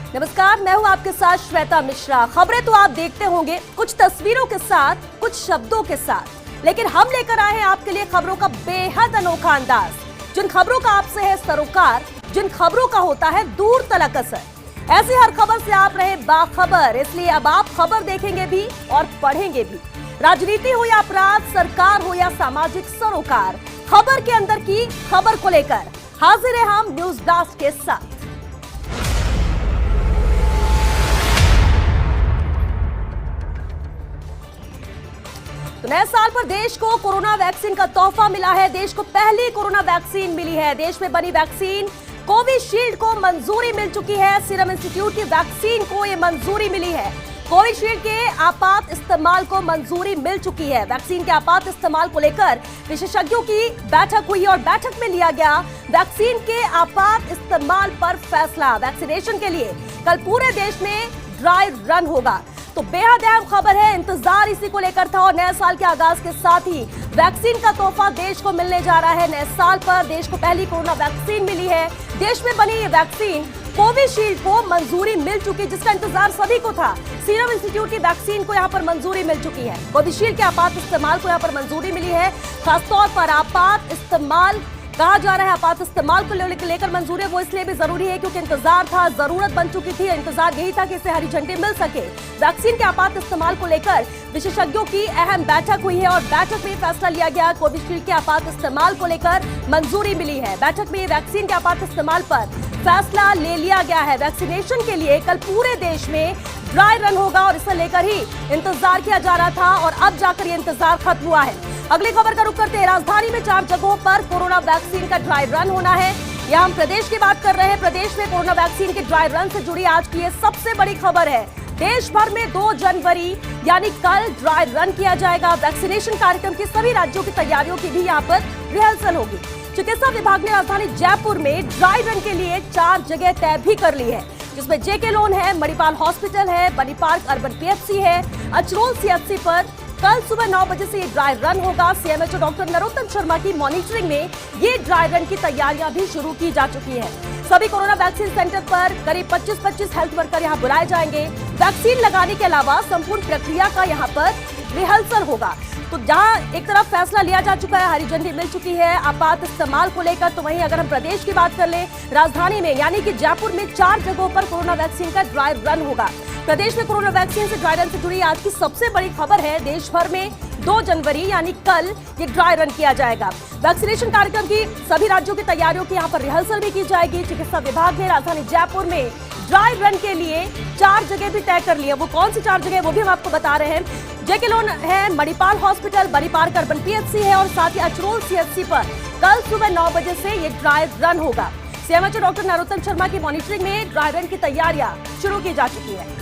नमस्कार, मैं हूं आपके साथ श्वेता मिश्रा। खबरें तो आप देखते होंगे कुछ तस्वीरों के साथ, कुछ शब्दों के साथ, लेकिन हम लेकर आए हैं आपके लिए खबरों का बेहद अनोखा अंदाज। जिन खबरों का आपसे है सरोकार, जिन खबरों का होता है दूर तलक असर। ऐसी हर खबर से आप रहे बाखबर, इसलिए अब आप खबर देखेंगे भी और पढ़ेंगे भी। राजनीति हो या अपराध, सरकार हो या सामाजिक सरोकार, खबर के अंदर की खबर को लेकर हाजिर है हम न्यूज ब्लास्ट के साथ। तो नए साल पर देश को कोरोना वैक्सीन का तोहफा मिला है। देश को पहली कोरोना वैक्सीन मिली है। देश में बनी वैक्सीन कोविशील्ड को मंजूरी मिल चुकी है। सीरम इंस्टीट्यूट की वैक्सीन को यह मंजूरी मिली है। कोविशील्ड के आपात इस्तेमाल को मंजूरी मिल चुकी है। वैक्सीन के आपात इस्तेमाल को लेकर विशेषज्ञों की बैठक हुई और बैठक में लिया गया वैक्सीन के आपात इस्तेमाल पर फैसला। वैक्सीनेशन के लिए कल पूरे देश में ड्राई रन होगा। तो बेहद अहम खबर है, इंतजार इसी को लेकर था और नए साल के आगाज के साथ ही वैक्सीन का तोहफा देश को मिलने जा रहा है। नए साल पर देश को पहली कोरोना वैक्सीन मिली है। देश में बनी ये वैक्सीन कोविशील्ड को मंजूरी मिल चुकी, जिसका इंतजार सभी को था। सीरम इंस्टीट्यूट की वैक्सीन को यहाँ पर मंजूरी मिल चुकी है। कोविशील्ड के आपात इस्तेमाल को यहाँ पर मंजूरी मिली है। खासतौर पर आपात इस्तेमाल कहा जा रहा है। आपात इस्तेमाल को लेकर मंजूरी वो इसलिए भी जरूरी है क्योंकि इंतजार था, जरूरत बन चुकी थी। इंतजार यही था कि इसे हरी झंडी मिल सके। वैक्सीन के आपात इस्तेमाल को लेकर विशेषज्ञों की अहम बैठक हुई है और बैठक में फैसला लिया गया। कोविशील्ड के आपात इस्तेमाल को लेकर मंजूरी मिली है। बैठक में वैक्सीन के आपात इस्तेमाल पर फैसला ले लिया गया है। वैक्सीनेशन के लिए कल पूरे देश में ड्राई रन होगा और इसे लेकर ही इंतजार किया जा रहा था और अब जाकर ये इंतजार खत्म हुआ है। अगली खबर का रुख करते हैं। राजधानी में 4 जगहों पर कोरोना वैक्सीन का ड्राई रन होना है। यहाँ हम प्रदेश की बात कर रहे हैं। प्रदेश में कोरोना वैक्सीन के ड्राई रन से जुड़ी आज की ये सबसे बड़ी खबर है। देश भर में 2 जनवरी यानी कल ड्राई रन किया जाएगा। वैक्सीनेशन कार्यक्रम की सभी राज्यों की तैयारियों की भी यहाँ पर रिहर्सल होगी। चिकित्सा विभाग ने राजधानी जयपुर में ड्राई रन के लिए 4 जगह तय भी कर ली है, जिसमें जेके लोन है, मणिपाल हॉस्पिटल है, बनी पार्क अर्बन पीएचसी है। अचरोल सीएचसी पर कल सुबह 9 बजे से ये ड्राई रन होगा। सीएमएचओ डॉक्टर नरोत्तम शर्मा की मॉनिटरिंग में ये ड्राई रन की तैयारियां भी शुरू की जा चुकी है। सभी कोरोना वैक्सीन सेंटर पर करीब 25 हेल्थ वर्कर यहां बुलाए जाएंगे। वैक्सीन लगाने के अलावा संपूर्ण प्रक्रिया का यहां पर रिहर्सल होगा। तो जहां एक तरफ फैसला लिया जा चुका है, हरी झंडी मिल चुकी है आपात इस्तेमाल को लेकर, तो वहीं अगर हम प्रदेश की बात कर लें, राजधानी में यानी कि जयपुर में 4 जगहों पर कोरोना वैक्सीन का ड्राई रन होगा। प्रदेश में कोरोना वैक्सीन से ड्राई रन से जुड़ी आज की सबसे बड़ी खबर है। देश भर में 2 जनवरी यानी कल ये ड्राई रन किया जाएगा। वैक्सीनेशन कार्यक्रम की सभी राज्यों की तैयारियों की यहाँ पर रिहर्सल भी की जाएगी। चिकित्सा विभाग ने राजधानी जयपुर में ड्राई रन के लिए 4 जगह भी तय कर ली है। वो कौन सी 4 जगह वो भी हम आपको बता रहे हैं। जेके लोन है, मणिपाल हॉस्पिटल, बनी पार्क अर्बन पीएचसी है और साथ ही अचरोल सीएचसी पर कल सुबह 9 बजे से ये ड्राई रन होगा। सीएमएचओ डॉक्टर नरोत्तम शर्मा की मॉनिटरिंग में ड्राई रन की तैयारियां शुरू की जा चुकी है।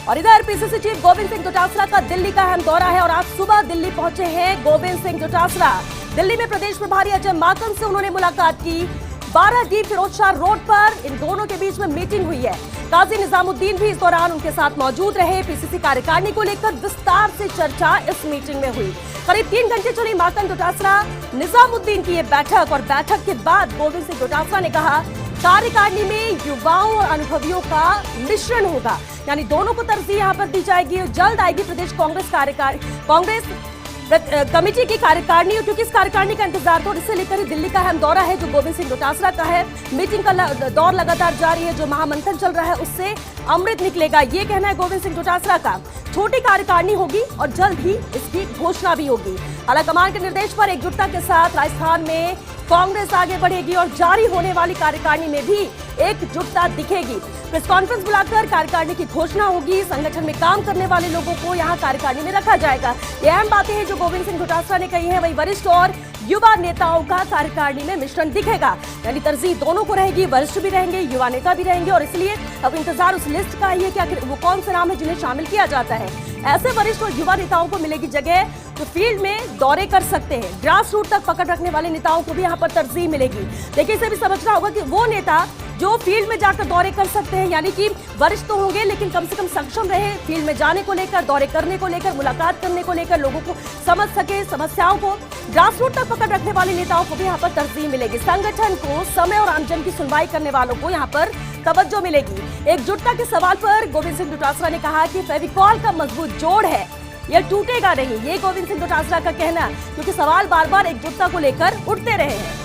और इधर पीसीसी चीफ गोविंद सिंह डोटासरा का दिल्ली का अहम दौरा है और आज सुबह दिल्ली पहुंचे हैं गोविंद सिंह डोटासरा। दिल्ली में प्रदेश प्रभारी अजय माकन से उन्होंने मुलाकात की। 12D फिरोजशाह रोड पर इन दोनों के बीच में मीटिंग हुई है। काजी निजामुद्दीन भी इस दौरान उनके साथ मौजूद रहे। पीसीसी कार्यकारिणी को लेकर विस्तार से चर्चा इस मीटिंग में हुई। करीब 3 घंटे चली माकन डोटासरा निजामुद्दीन की ये बैठक और बैठक के बाद गोविंद सिंह डोटासरा ने कहा कार्यकारिणी में युवाओं और अनुभवियों का मिश्रण होगा, यानी दोनों को तरजीह यहाँ पर दी जाएगी। जल्द आएगी प्रदेश कांग्रेस कमेटी की कार्यकारिणी, क्योंकि इस कार्यकारिणी का इंतजार तो इससे लेकर ही दिल्ली का अहम दौरा है जो गोविंद सिंह डोटासरा का है। मीटिंग का दौर लगातार जारी है। जो महामंथन चल रहा है उससे अमृत निकलेगा, ये कहना है गोविंद सिंह डोटासरा का। छोटी कार्यकारिणी होगी और जल्द ही इसकी घोषणा भी होगी। आलाकमान के निर्देश पर एकजुटता के साथ राजस्थान में कांग्रेस आगे बढ़ेगी और जारी होने वाली कार्यकारिणी में भी एकजुटता दिखेगी। प्रेस कॉन्फ्रेंस बुलाकर कार्यकारिणी की घोषणा होगी। संगठन में काम करने वाले लोगों को यहां कार्यकारिणी में रखा जाएगा। ये अहम बातें हैं जो गोविंद सिंह डोटासरा ने कही है। वही वरिष्ठ और युवा नेताओं का कार्यकारिणी में मिश्रण दिखेगा, यानी तरजीह दोनों को रहेगी। वरिष्ठ भी रहेंगे, युवा नेता भी रहेंगे और इसलिए अब इंतजार उस लिस्ट का ही है कि आखिर वो कौन से नाम है जिन्हें शामिल किया जाता है। ऐसे वरिष्ठ और युवा नेताओं को मिलेगी जगह जो फील्ड में दौरे कर सकते हैं। ग्रास रूट तक पकड़ रखने वाले नेताओं को भी यहाँ पर तरजीह मिलेगी। देखिए, इसे भी समझना होगा कि वो नेता जो फील्ड में जाकर दौरे कर सकते हैं, यानी कि वरिष्ठ तो होंगे लेकिन कम से कम सक्षम रहे फील्ड में जाने को लेकर, दौरे करने को लेकर, मुलाकात करने को लेकर, लोगों को समझ सके, समस्याओं को ग्रास रूट तक पकड़ रखने वाले नेताओं को भी यहाँ पर तरजीह मिलेगी। संगठन को समय और आमजन की सुनवाई करने वालों को यहाँ पर तवज्जो मिलेगी। एकजुटता के सवाल पर गोविंद सिंह डोटासरा ने कहा कि फेविकॉल का मजबूत जोड़ है, यह टूटेगा नहीं। ये गोविंद सिंह डोटासरा का कहना, क्योंकि सवाल बार बार एकजुटता को लेकर उठते रहे हैं।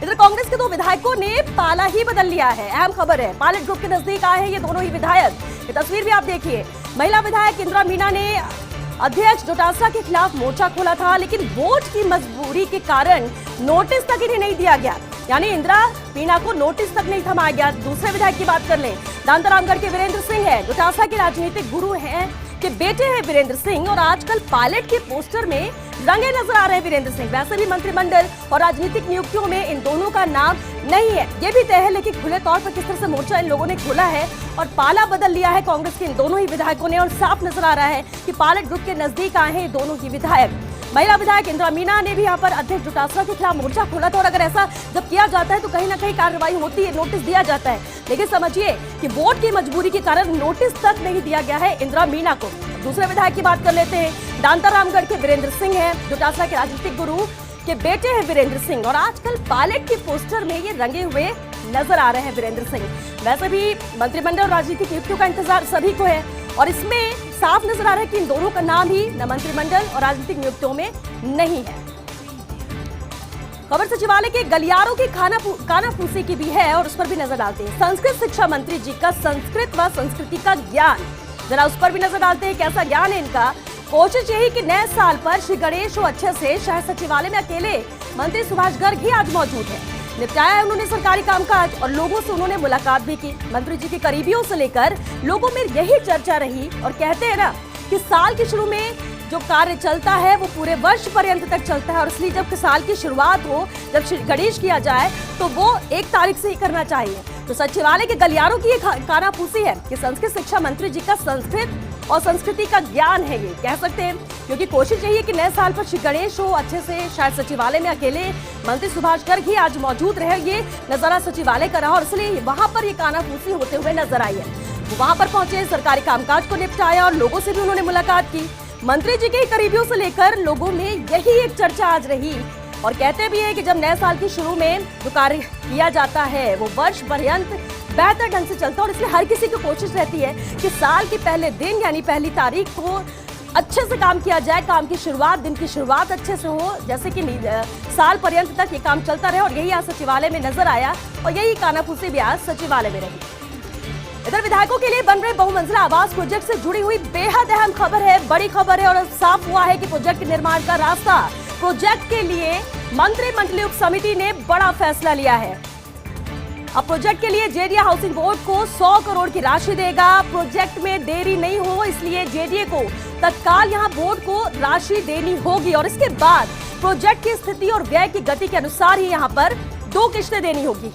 इधर कांग्रेस के दो विधायकों ने पाला ही बदल लिया है। अहम खबर है, पायलट ग्रुप के नजदीक आए हैं ये दोनों ही विधायक। ये तस्वीर भी आप देखिए। महिला विधायक इंदिरा मीना ने अध्यक्ष डोटासरा के खिलाफ मोर्चा खोला था, लेकिन वोट की मजबूरी के कारण नोटिस तक इन्हें नहीं दिया गया, यानी इंदिरा मीना को नोटिस तक नहीं थमाया गया। दूसरे विधायक की बात कर लें, दांतारामगढ़ के वीरेंद्र सिंह है, डोटासरा के राजनीतिक गुरु हैं के बेटे हैं वीरेंद्र सिंह, और आजकल पायलट के पोस्टर में रंगे नजर आ रहे हैं वीरेंद्र सिंह। वैसे भी मंत्रिमंडल और राजनीतिक नियुक्तियों में इन दोनों का नाम नहीं है, ये भी तय है, लेकिन खुले तौर पर किस तरह से मोर्चा इन लोगों ने खोला है और पाला बदल लिया है कांग्रेस के इन दोनों ही विधायकों ने। और साफ नजर आ रहा है कि पायलट ग्रुप के नजदीक आए हैं दोनों ही विधायक। महिला विधायक इंदिरा मीना ने भी यहाँ पर अध्यक्ष डोटासरा के खिलाफ मोर्चा खोला था, और अगर ऐसा जब किया जाता है तो कहीं ना कहीं कार्रवाई होती है, नोटिस दिया जाता है। लेकिन समझिए कि वोट की मजबूरी के कारण नोटिस तक नहीं दिया गया है इंदिरा मीना को। दूसरे विधायक की बात कर लेते हैं, दांतारामगढ़ के वीरेंद्र सिंह हैं, डोटासरा के राजनीतिक गुरु के बेटे हैं वीरेंद्र सिंह, और आजकल पायलट के पोस्टर में ये रंगे हुए नजर आ रहे हैं वीरेंद्र सिंह। वैसे भी मंत्रिमंडल और राजनीतिक नियुक्तियों का इंतजार सभी को है, और इसमें साफ नजर आ रहा है कि इन दोनों का नाम ही न मंत्रिमंडल और राजनीतिक नियुक्तियों में नहीं है। खबर सचिवालय के गलियारों की कानाफूसी की भी है, और उस पर भी नजर डालते हैं। संस्कृत शिक्षा मंत्री जी का संस्कृत व संस्कृति का ज्ञान, जरा उस पर भी नजर डालते हैं कैसा ज्ञान है इनका। कोशिश यही कि नए साल पर श्री गणेश हो अच्छे से। शहर सचिवालय में अकेले मंत्री सुभाष गर्ग ही आज मौजूद है। निपटाया है उन्होंने सरकारी कामकाज, और लोगों से उन्होंने मुलाकात भी की। मंत्री जी के करीबियों से लेकर लोगों में यही चर्चा रही, और कहते हैं ना कि साल के शुरू में जो कार्य चलता है वो पूरे वर्ष पर्यंत तक चलता है, और इसलिए जब साल की शुरुआत हो, जब श्री गणेश किया जाए तो वो 1 तारीख से ही करना चाहिए। तो सचिवालय के गलियारों की कानाफूसी है कि संस्कृत शिक्षा मंत्री जी का संस्कृत और संस्कृति का ज्ञान है, ये कह सकते हैं, क्योंकि कोशिश यही है कि नए साल पर श्री गणेश हो अच्छे से। शायद सचिवालय में अकेले मंत्री सुभाष गर्ग ही आज मौजूद रहे, ये नजारा सचिवालय का रहा, और इसलिए वहां पर ये कानाफूसी होते हुए नजर आई है। वो वहां पर पहुंचे, सरकारी कामकाज को निपटाया, और लोगों से भी उन्होंने मुलाकात की। मंत्री जी के करीबियों से लेकर लोगों में यही एक चर्चा आज रही, और कहते भी है कि जब नए साल के शुरू में जो कार्य किया जाता है वो वर्ष पर्यंत बेहतर ढंग से चलता है, और इसलिए हर किसी की कोशिश रहती है कि साल के पहले दिन यानी पहली तारीख को अच्छे से काम किया जाए, काम की शुरुआत, दिन की शुरुआत अच्छे से हो, जैसे कि साल पर्यंत तक ये काम चलता रहे। और यही आज सचिवालय में नजर आया, और यही कानाफूसी भी आज सचिवालय में रही। इधर विधायकों के लिए बन रहे बहुमंजिला आवास प्रोजेक्ट से जुड़ी हुई बेहद अहम खबर है, बड़ी खबर है, और साफ हुआ है कि प्रोजेक्ट निर्माण का रास्ता। प्रोजेक्ट के लिए मंत्रिमंडलीय उप समिति ने बड़ा फैसला लिया है। अब प्रोजेक्ट के लिए जेडीए हाउसिंग बोर्ड को 100 करोड़ की राशि देगा। प्रोजेक्ट में देरी नहीं हो, इसलिए जेडीए को तत्काल यहां बोर्ड को राशि देनी होगी, और इसके बाद प्रोजेक्ट की स्थिति और व्यय की गति के अनुसार ही यहां पर 2 किश्तें देनी होगी।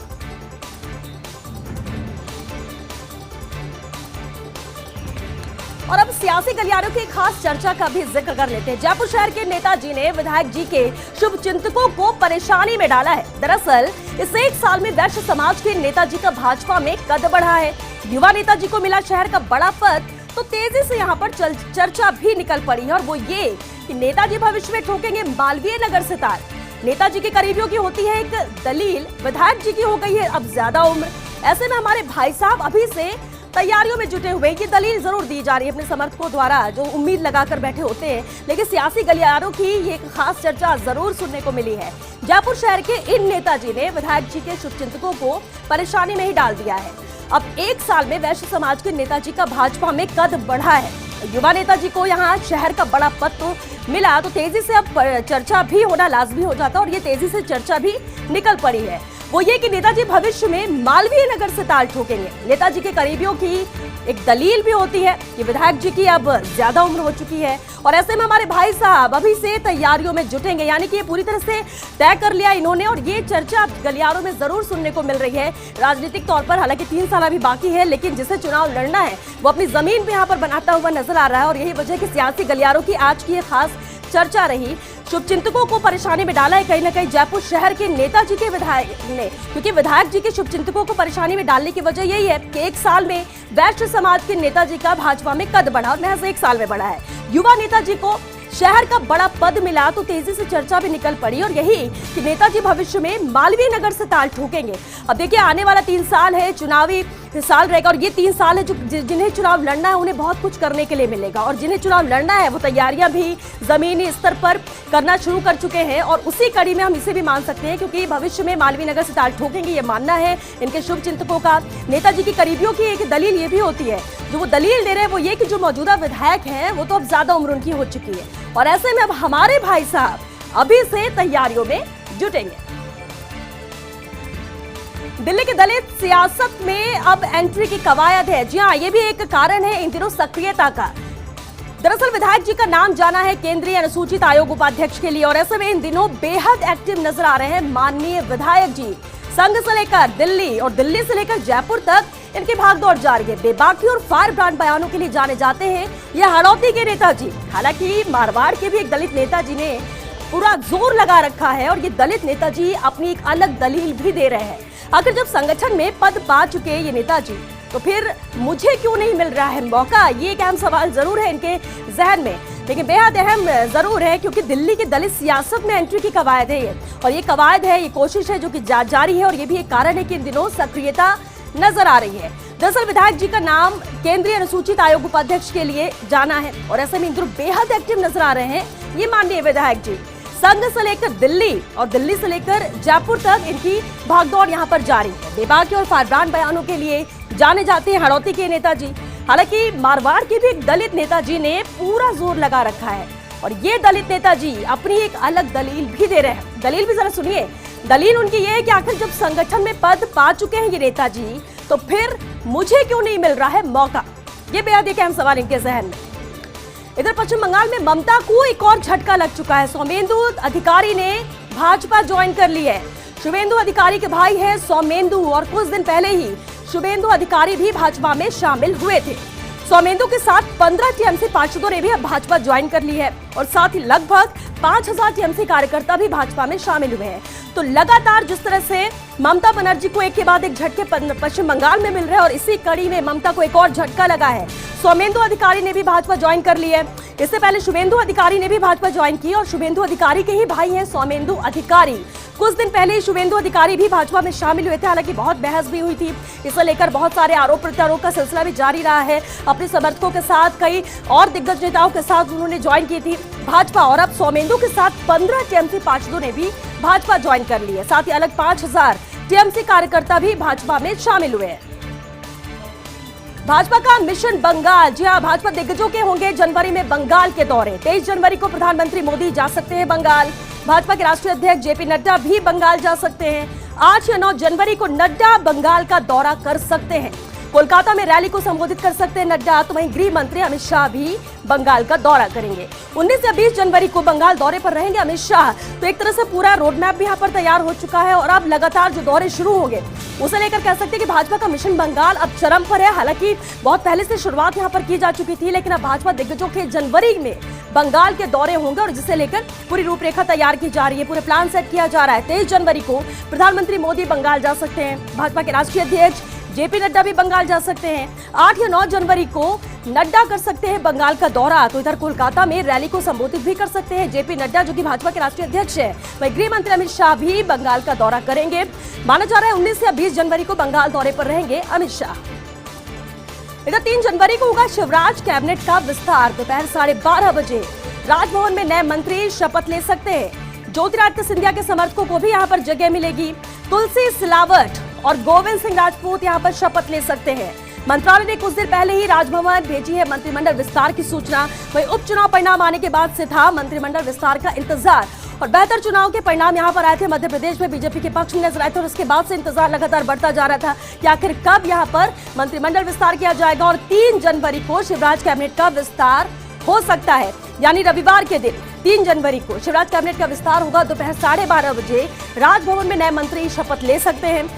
और अब सियासी गलियारों की खास चर्चा का भी जिक्र कर लेते हैं। जयपुर शहर के नेताजी ने विधायक जी के शुभचिंतकों को परेशानी में डाला है। दरअसल इस 1 साल में वैश्य समाज के नेताजी का भाजपा में कद बढ़ा है। युवा नेताजी को मिला शहर का बड़ा पद, तो तेजी से यहाँ पर चर्चा भी निकल पड़ी है, और वो ये कि नेताजी भविष्य में ठोकेंगे मालवीय नगर से तार। नेताजी के करीबियों की होती है एक दलील, विधायक जी की हो गई है अब ज्यादा उम्र, ऐसे में हमारे भाई साहब अभी से तैयारियों में जुटे हुए। ये दलील जरूर दी जा रही है अपने समर्थकों द्वारा, जो उम्मीद लगाकर बैठे होते हैं, लेकिन सियासी गलियारों की ये खास चर्चा जरूर सुनने को मिली है। जयपुर शहर के इन नेताजी ने विधायक जी के शुभचिंतकों को परेशानी में ही डाल दिया है। अब 1 साल में वैश्य समाज के नेताजी का भाजपा में कद बढ़ा है। युवा नेताजी को यहाँ शहर का बड़ा पद तो मिला, तो तेजी से अब चर्चा भी होना लाजमी हो जाता, और ये तेजी से चर्चा भी निकल पड़ी है। वो ये कि नेताजी भविष्य में मालवीय नगर से ताल ठोकेंगे। नेताजी के करीबियों की एक दलील भी होती है कि विधायक जी की अब ज्यादा उम्र हो चुकी है, और ऐसे में हमारे भाई साहब अभी से तैयारियों में जुटेंगे, यानी कि ये पूरी तरह से तय कर लिया इन्होंने, और ये चर्चा गलियारों में जरूर सुनने को मिल रही है राजनीतिक तौर पर। हालांकि 3 साल अभी बाकी है, लेकिन जिसे चुनाव लड़ना है वो अपनी जमीन पे यहाँ पर बनाता हुआ नजर आ रहा है, और यही वजह की सियासी गलियारों की आज की खास चर्चा रही। शुभचिंतकों को परेशानी में डाला है कहीं ना कहीं जयपुर शहर के नेताजी के विधायक ने, क्योंकि विधायक जी के शुभचिंतकों को परेशानी में डालने की वजह यही है कि 1 साल में वैश्य समाज के नेताजी का भाजपा में कद बढ़ा, और महज 1 साल में बढ़ा है। युवा नेताजी को शहर का बड़ा पद मिला तो तेजी से चर्चा भी निकल पड़ी, और यही कि नेताजी भविष्य में मालवीय नगर से ताल ठोकेंगे। अब देखिए, आने वाला 3 साल है, चुनावी साल रहेगा, और ये 3 साल है जिन्हें चुनाव लड़ना है उन्हें बहुत कुछ करने के लिए मिलेगा, और जिन्हें चुनाव लड़ना है वो तैयारियां भी जमीनी स्तर पर करना शुरू कर चुके हैं। और उसी कड़ी में हम इसे भी मान सकते हैं, क्योंकि भविष्य में मालवीय नगर से ताल ठोकेंगे ये मानना है इनके शुभ चिंतकों का। नेताजी की करीबियों की एक दलील ये भी होती है, जो वो दलील दे रहे हैं वो ये कि जो मौजूदा विधायक हैं वो तो अब ज्यादा उम्र उनकी हो चुकी है, और ऐसे में अब हमारे भाई साहब अभी से तैयारियों में जुटेंगे। दिल्ली की दलित सियासत में अब एंट्री की कवायद है। जी हाँ, ये भी एक कारण है इन दिनों सक्रियता का। दरअसल विधायक जी का नाम जाना है केंद्रीय अनुसूचित आयोग उपाध्यक्ष के लिए, और ऐसे में इन दिनों बेहद एक्टिव नजर आ रहे हैं माननीय विधायक जी। संघ से लेकर दिल्ली और दिल्ली से लेकर जयपुर तक इनकी भागदौड़ जारी है। बेबाकी और फायर ब्रांड बयानों के लिए जाने जाते हैं ये हड़ौती के नेताजी। हालांकि मारवाड़ के भी एक दलित नेताजी ने पूरा जोर लगा रखा है, और ये दलित नेताजी अपनी एक अलग दलील भी दे रहे हैं। आखिर जब संगठन में पद पा चुके ये नेताजी, तो फिर मुझे क्यों नहीं मिल रहा है मौका, ये एक अहम सवाल जरूर है इनके जहन में। लेकिन बेहद अहम जरूर है, क्योंकि दिल्ली की दलित सियासत में एंट्री की कवायद है ये, और ये कवायद है, ये कोशिश है जो कि जारी है, और ये भी एक कारण है कि इन दिनों सक्रियता नजर आ रही है। दरअसल विधायक जी का नाम केंद्रीय अनुसूचित आयोग उपाध्यक्ष के लिए जाना है, और ऐसे में इन दिनों बेहद एक्टिव नजर आ रहे हैं ये माननीय विधायक जी। संघ से लेकर दिल्ली और दिल्ली से लेकर जयपुर तक इनकी भागदौड़ यहां पर जारी है। बेबाकी और फायर ब्रांड बयानों के लिए जाने जाते हैं हड़ौती के नेताजी। हालांकि मारवाड़ के भी एक दलित नेताजी ने पूरा जोर लगा रखा है, और ये दलित नेताजी अपनी एक अलग दलील भी दे रहे हैं। दलील भी जरा सुनिए। दलील उनकी ये है कि आखिर जब संगठन में पद पा चुके हैं ये नेताजी, तो फिर मुझे क्यों नहीं मिल रहा है मौका, ये बेहद एक अहम सवाल इनके जहन में। इधर पश्चिम बंगाल में ममता को एक और झटका लग चुका है। सौमेंदु अधिकारी ने भाजपा ज्वाइन कर ली है। शुभेंदु अधिकारी के भाई है सौमेंदु, और कुछ दिन पहले ही शुभेंदु अधिकारी भी भाजपा में शामिल हुए थे। सौमेंदु के साथ 15 टीएमसी पार्षदों ने भी अब भाजपा ज्वाइन कर ली है, और साथ ही लगभग 5000 टीएमसी कार्यकर्ता भी भाजपा में शामिल हुए हैं। तो लगातार जिस तरह से ममता बनर्जी को एक के बाद एक झटके पश्चिम बंगाल में मिल रहे हैं, और इसी कड़ी में ममता को एक और झटका लगा है। सौमेंदु अधिकारी ने भी भाजपा ज्वाइन कर ली है। इससे पहले शुभेंदु अधिकारी ने भी भाजपा ज्वाइन की, और शुभेंदु अधिकारी के ही भाई हैं सौमेंदु अधिकारी। कुछ दिन पहले ही शुभेंदु अधिकारी भी भाजपा में शामिल हुए थे। हालांकि बहुत बहस भी हुई थी, इसे लेकर बहुत सारे आरोप प्रत्यारोप का सिलसिला भी जारी रहा है। अपने समर्थकों के साथ कई और दिग्गज नेताओं के साथ उन्होंने ज्वाइन की थी भाजपा, और अब सौमेंदु के साथ 15 टीएमसी पार्षदों ने भी भाजपा ज्वाइन कर ली है। साथ ही अलग 5000 टीएमसी कार्यकर्ता भी भाजपा में शामिल हुए हैं। भाजपा का मिशन बंगाल। जी हां, भाजपा दिग्गजों के होंगे जनवरी में बंगाल के दौरे। 23 जनवरी को प्रधानमंत्री मोदी जा सकते हैं बंगाल। भाजपा के राष्ट्रीय अध्यक्ष जेपी नड्डा भी बंगाल जा सकते हैं। 8 या 9 जनवरी को नड्डा बंगाल का दौरा कर सकते हैं। कोलकाता में रैली को संबोधित कर सकते हैं नड्डा। तो वहीं गृह मंत्री अमित शाह भी बंगाल का दौरा करेंगे। 19 या 20 जनवरी को बंगाल दौरे पर रहेंगे अमित शाह। तो एक तरह से पूरा रोड मैप भी यहाँ पर तैयार हो चुका है, और अब लगातार जो दौरे शुरू होंगे उसे लेकर कह सकते हैं कि भाजपा का मिशन बंगाल अब चरम पर है। हालांकि बहुत पहले से शुरुआत यहाँ पर की जा चुकी थी, लेकिन अब भाजपा दिग्गजों के जनवरी में बंगाल के दौरे होंगे, और जिसे लेकर पूरी रूपरेखा तैयार की जा रही है, पूरे प्लान सेट किया जा रहा है। 23 जनवरी को प्रधानमंत्री मोदी बंगाल जा सकते हैं। भाजपा के राष्ट्रीय अध्यक्ष जेपी नड्डा भी बंगाल जा सकते हैं। 8 या 9 जनवरी को नड्डा कर सकते हैं बंगाल का दौरा। तो इधर कोलकाता में रैली को संबोधित भी कर सकते हैं जेपी नड्डा, जो कि भाजपा के राष्ट्रीय अध्यक्ष है। वहीं गृह मंत्री अमित शाह भी बंगाल का दौरा करेंगे। माना जा रहा है 19 या 20 जनवरी को बंगाल दौरे पर रहेंगे अमित शाह। इधर 3 जनवरी को होगा शिवराज कैबिनेट का विस्तार। दोपहर 12:30 बजे राजभवन में नए मंत्री शपथ ले सकते हैं। ज्योतिरादित्य सिंधिया के समर्थकों को भी यहाँ पर जगह मिलेगी। तुलसी सिलावट और गोविंद सिंह राजपूत यहाँ पर शपथ ले सकते हैं। मंत्रालय ने कुछ देर पहले ही राजभवन भेजी है मंत्रिमंडल विस्तार की सूचना। वहीं उपचुनाव परिणाम आने के बाद से था मंत्रिमंडल विस्तार का इंतजार, और बेहतर चुनाव के परिणाम यहाँ पर आए थे। मध्य प्रदेश में बीजेपी के पक्ष में नजर आए थे, और उसके बाद से इंतजार लगातार बढ़ता जा रहा था कि आखिर कब यहाँ पर मंत्रिमंडल विस्तार किया जाएगा। और 3 जनवरी को शिवराज कैबिनेट का विस्तार हो सकता है, यानी रविवार के दिन 3 जनवरी को शिवराज कैबिनेट का विस्तार होगा। दोपहर 12:30 बजे राजभवन में नए मंत्री शपथ ले सकते हैं।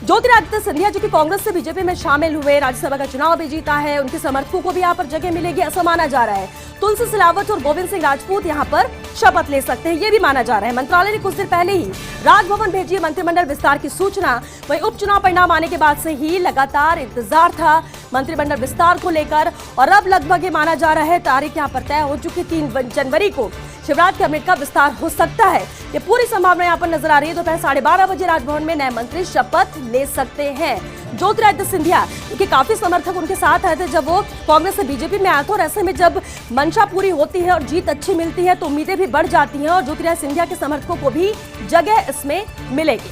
ज्योतिरादित्य सिंधिया जो कि कांग्रेस से बीजेपी में शामिल हुए, राज्यसभा का चुनाव भी जीता है, उनके समर्थकों को भी यहाँ पर जगह मिलेगी ऐसा माना जा रहा है। तुलसी सिलावट और गोविंद सिंह राजपूत यहाँ पर शपथ ले सकते हैं, ये भी माना जा रहा है। मंत्रालय ने कुछ देर पहले ही राजभवन भेजी मंत्रिमंडल विस्तार की सूचना। वहीं उपचुनाव परिणाम आने के बाद से ही लगातार इंतजार था मंत्रिमंडल विस्तार को लेकर, और अब लगभग ये माना जा रहा है तारीख यहाँ पर तय हो चुकी। 3 जनवरी को शिवराज कैबिनेट का विस्तार हो सकता है, ये पूरी संभावना यहाँ पर नजर आ रही है। दोपहर 12:30 बजे राजभवन में नए मंत्री शपथ ले सकते हैं। ज्योतिरादित्य सिंधिया क्योंकि काफी समर्थक उनके साथ आए थे जब वो कांग्रेस से बीजेपी में आए थे, और ऐसे में जब मंशा पूरी होती है और जीत अच्छी मिलती है तो उम्मीदें भी बढ़ जाती हैं, और ज्योतिरादित्य सिंधिया के समर्थकों को भी जगह इसमें मिलेगी।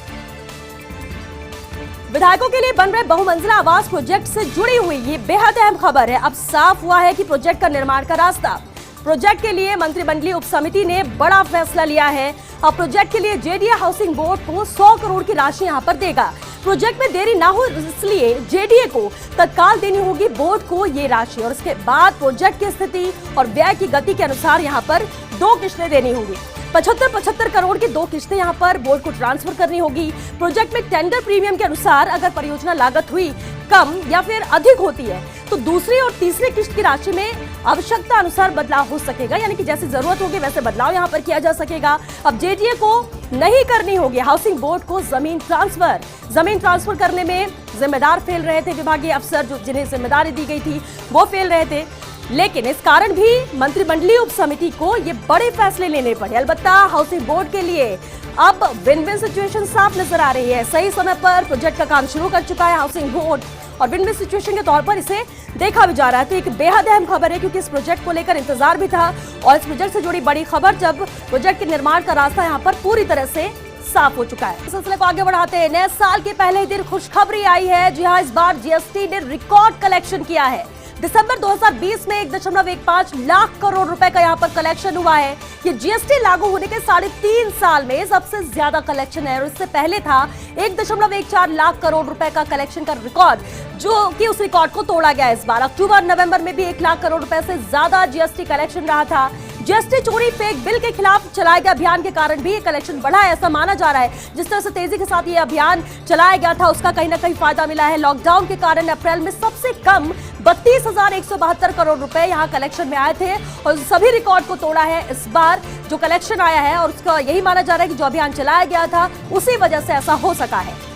विधायकों के लिए बन रहे बहुमंजिला आवास प्रोजेक्ट से जुड़ी हुई ये बेहद अहम खबर है। अब साफ हुआ है कि प्रोजेक्ट का निर्माण का रास्ता। प्रोजेक्ट के लिए मंत्रिमंडलीय उपसमिति ने बड़ा फैसला लिया है। अब प्रोजेक्ट के लिए जेडीए हाउसिंग बोर्ड को 100 करोड़ की राशि यहां पर देगा। प्रोजेक्ट में देरी ना हो इसलिए जेडीए को तत्काल देनी होगी बोर्ड को ये राशि, और उसके बाद प्रोजेक्ट की स्थिति और व्यय की गति के अनुसार यहां पर 2 किश्तें देनी होंगी। 75 करोड़ की 2 किश्तें यहां पर बोर्ड को ट्रांसफर करनी होगी। प्रोजेक्ट में टेंडर प्रीमियम के अनुसार अगर परियोजना लागत हुई कम या फिर अधिक होती है तो दूसरी और तीसरी किश्त की राशि में आवश्यकता अनुसार बदलाव हो सकेगा, यानी कि जैसे जरूरत होगी वैसे बदलाव यहां पर किया जा सकेगा। अब जेडीए को नहीं करनी होगी हाउसिंग बोर्ड को जमीन ट्रांसफर करने में जिम्मेदार फेल रहे थे विभागीय अफसर, जो जिन्हें जिम्मेदारी दी गई थी वो फेल रहे थे। लेकिन इस कारण भी मंत्रिमंडलीय उपसमिति को ये बड़े फैसले लेने पड़े। अलबत्ता हाउसिंग बोर्ड के लिए अब विन विन सिचुएशन साफ नजर आ रही है। सही समय पर प्रोजेक्ट का काम शुरू कर चुका है हाउसिंग बोर्ड, और विन विन सिचुएशन के तौर पर इसे देखा भी जा रहा है। तो एक बेहद अहम खबर है क्योंकि इस प्रोजेक्ट को लेकर इंतजार भी था, और इस प्रोजेक्ट से जुड़ी बड़ी खबर जब प्रोजेक्ट के निर्माण का रास्ता यहाँ पर पूरी तरह से साफ हो चुका है। इस सिलसिले को आगे बढ़ाते हैं, नए साल के पहले ही दिन खुशखबरी आई है। जी हाँ, इस बार जीएसटी ने रिकॉर्ड कलेक्शन किया है। दिसंबर 2020 में 1.15 लाख करोड़ रुपए का यहाँ पर कलेक्शन हुआ है। ये जीएसटी लागू होने के 3.5 साल में सबसे ज्यादा कलेक्शन है, और इससे पहले था 1.14 लाख करोड़ रुपए का कलेक्शन का रिकॉर्ड, जो कि उस रिकॉर्ड को तोड़ा गया इस बार। अक्टूबर नवंबर में भी 1 लाख करोड़ रुपए से ज्यादा जीएसटी कलेक्शन रहा था। जीएसटी चोरी फेक बिल के खिलाफ चलाए गए अभियान के कारण भी ये कलेक्शन बढ़ा है, ऐसा माना जा रहा है। जिस तरह से तेजी के साथ ये अभियान चलाया गया था उसका कहीं ना कहीं फायदा मिला है। लॉकडाउन के कारण अप्रैल में सबसे कम 32,172 करोड़ रुपए यहाँ कलेक्शन में आए थे, और सभी रिकॉर्ड को तोड़ा है इस बार जो कलेक्शन आया है, और उसका यही माना जा रहा है कि जो अभियान चलाया गया था उसी वजह से ऐसा हो सका है।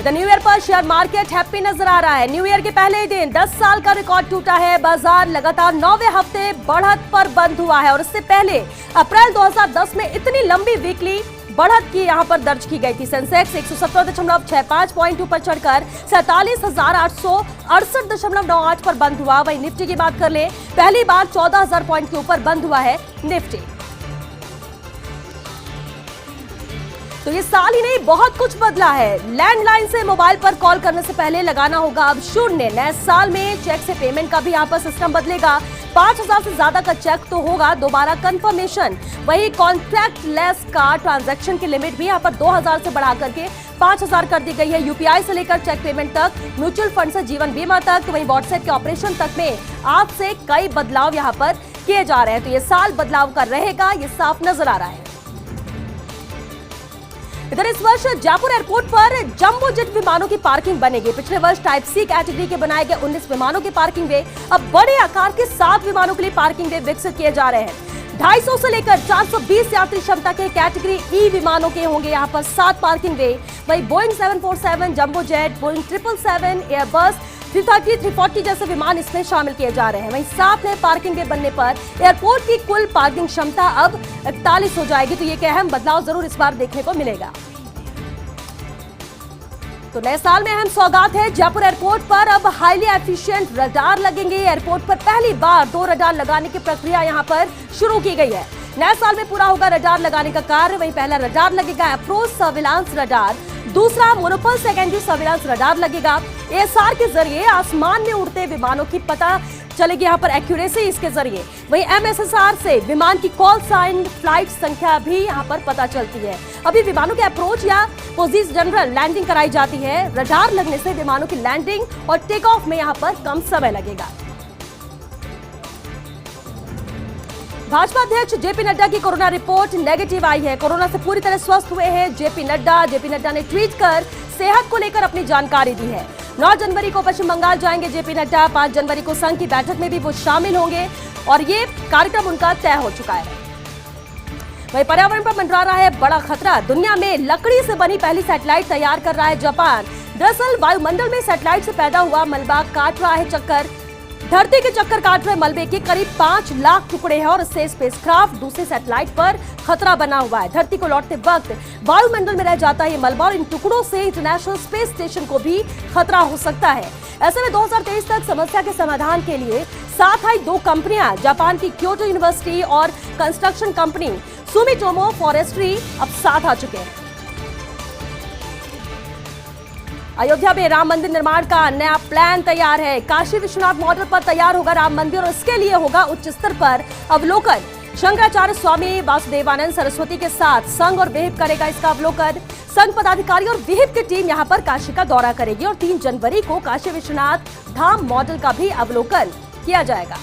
न्यू ईयर पर शेयर मार्केट हैप्पी नजर आ रहा है। न्यू ईयर के पहले ही दिन 10 साल का रिकॉर्ड टूटा है। बाजार लगातार 9वें हफ्ते बढ़त पर बंद हुआ है, और इससे पहले अप्रैल 2010 में इतनी लंबी वीकली बढ़त की यहां पर दर्ज की गई थी। सेंसेक्स 117.65 पॉइंट ऊपर चढ़कर 47,868.98 पर बंद हुआ। वहीं निफ्टी की बात कर ले, पहली बार 14,000 पॉइंट के ऊपर बंद हुआ है निफ्टी। तो ये साल ही नहीं, बहुत कुछ बदला है। लैंडलाइन से मोबाइल पर कॉल करने से पहले लगाना होगा अब 0। नए साल में चेक से पेमेंट का भी यहाँ पर सिस्टम बदलेगा। 5,000 से ज्यादा का चेक तो होगा दोबारा कंफर्मेशन। वही कॉन्ट्रैक्ट लेस का ट्रांजैक्शन की लिमिट भी यहाँ पर 2,000 से बढ़ा करके 5,000 कर दी गई है। यूपीआई से लेकर चेक पेमेंट तक, म्यूचुअल फंड से जीवन बीमा तक, वही व्हाट्सएप के ऑपरेशन तक में आज से कई बदलाव यहाँ पर किए जा रहे हैं। तो ये साल बदलाव का रहेगा, ये साफ नजर आ रहा है। इधर इस वर्ष जयपुर एयरपोर्ट पर जंबो जेट विमानों की पार्किंग बनेगी। पिछले वर्ष टाइप सी कैटेगरी के बनाए गए 19 विमानों की पार्किंग वे अब बड़े आकार के 7 विमानों के लिए पार्किंग वे विकसित किए जा रहे हैं। 250 से लेकर 420 यात्री क्षमता के कैटेगरी ई विमानों के होंगे यहाँ पर 7 पार्किंग वे। वही Boeing 747, jumbo jet, Boeing 777, Airbus 330, 340 जैसे विमान इसमें शामिल किए जा रहे हैं। वहीं 7 नए पार्किंग वे बनने पर एयरपोर्ट की कुल पार्किंग क्षमता अब 41 हो जाएगी। तो ये एक अहम बदलाव जरूर इस बार देखने को मिलेगा। तो नए साल में अहम सौगात है। जयपुर एयरपोर्ट पर अब हाईली एफिशिएंट रडार लगेंगे। एयरपोर्ट पर पहली बार 2 रडार लगाने की प्रक्रिया यहां पर शुरू की गई है। नए साल में पूरा होगा रडार लगाने का कार्य। वहीं पहला रडार लगेगा अप्रोच सर्विलांस रडार, दूसरा मोनोपल सेकेंडरी सर्विलांस रडार लगेगा। एएसआर के जरिए आसमान में उड़ते विमानों की पता चलेगी यहाँ पर एक्यूरेसी इसके जरिए। वहीं एमएसएसआर से विमान की कॉल साइन, फ्लाइट संख्या भी यहाँ पर पता चलती है। अभी विमानों के अप्रोच या पोजीशन जनरल लैंडिंग कराई जाती है। रडार लगने से विमानों की लैंडिंग और टेक ऑफ में यहाँ पर कम समय लगेगा। भाजपा अध्यक्ष जेपी नड्डा की कोरोना रिपोर्ट नेगेटिव आई है। कोरोना से पूरी तरह स्वस्थ हुए हैं जेपी नड्डा ने ट्वीट कर सेहत को लेकर अपनी जानकारी दी है। 9 जनवरी को पश्चिम बंगाल जाएंगे जेपी नड्डा। 5 जनवरी को संघ की बैठक में भी वो शामिल होंगे और ये कार्यक्रम उनका तय हो चुका है। वहीं पर्यावरण पर मंडरा रहा है बड़ा खतरा। दुनिया में लकड़ी से बनी पहली सैटेलाइट तैयार कर रहा है जापान। दरअसल वायुमंडल में सैटेलाइट से पैदा हुआ मलबा काट रहा है चक्कर। धरती के चक्कर काट रहे मलबे के करीब 5 लाख टुकड़े हैं और इससे स्पेसक्राफ्ट दूसरे सैटेलाइट पर खतरा बना हुआ है। धरती को लौटते वक्त वायुमंडल में रह जाता है ये मलबा और इन टुकड़ों से इंटरनेशनल स्पेस स्टेशन को भी खतरा हो सकता है। ऐसे में 2023 तक समस्या के समाधान के लिए साथ आई 2 कंपनियां, जापान की क्योटो यूनिवर्सिटी और कंस्ट्रक्शन कंपनी सुमिटोमो फॉरेस्ट्री अब साथ आ चुके हैं। अयोध्या में राम मंदिर निर्माण का नया प्लान तैयार है। काशी विश्वनाथ मॉडल पर तैयार होगा राम मंदिर और इसके लिए होगा उच्च स्तर पर अवलोकन। शंकराचार्य स्वामी वासुदेवानंद सरस्वती के साथ संघ और विहिप करेगा इसका अवलोकन। संघ पदाधिकारी और विहिप की टीम यहां पर काशी का दौरा करेगी और 3 जनवरी को काशी विश्वनाथ धाम मॉडल का भी अवलोकन किया जाएगा।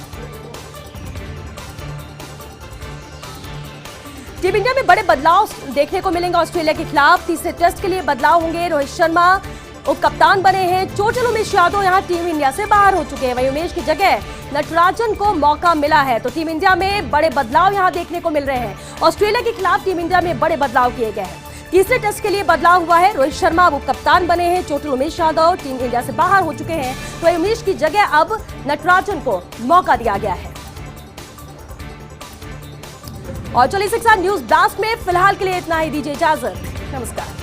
टीम इंडिया में बड़े बदलाव देखने को मिलेंगे। ऑस्ट्रेलिया के खिलाफ तीसरे टेस्ट के लिए बदलाव होंगे। रोहित शर्मा उप कप्तान बने हैं। चोटिल उमेश यादव यहां टीम इंडिया से बाहर हो चुके हैं। वहीं उमेश की जगह नटराजन को मौका मिला है। तो टीम इंडिया में बड़े बदलाव यहां देखने को मिल रहे हैं। ऑस्ट्रेलिया के खिलाफ टीम इंडिया में बड़े बदलाव किए गए हैं। तीसरे टेस्ट के लिए बदलाव हुआ है। रोहित शर्मा उप कप्तान बने हैं। चोटिल उमेश यादव टीम इंडिया से बाहर हो चुके हैं। तो उमेश की जगह अब नटराजन को मौका दिया गया है। और चलिए 6 न्यूज ब्लास्ट में फिलहाल के लिए इतना ही। दीजिए इजाजत। नमस्कार।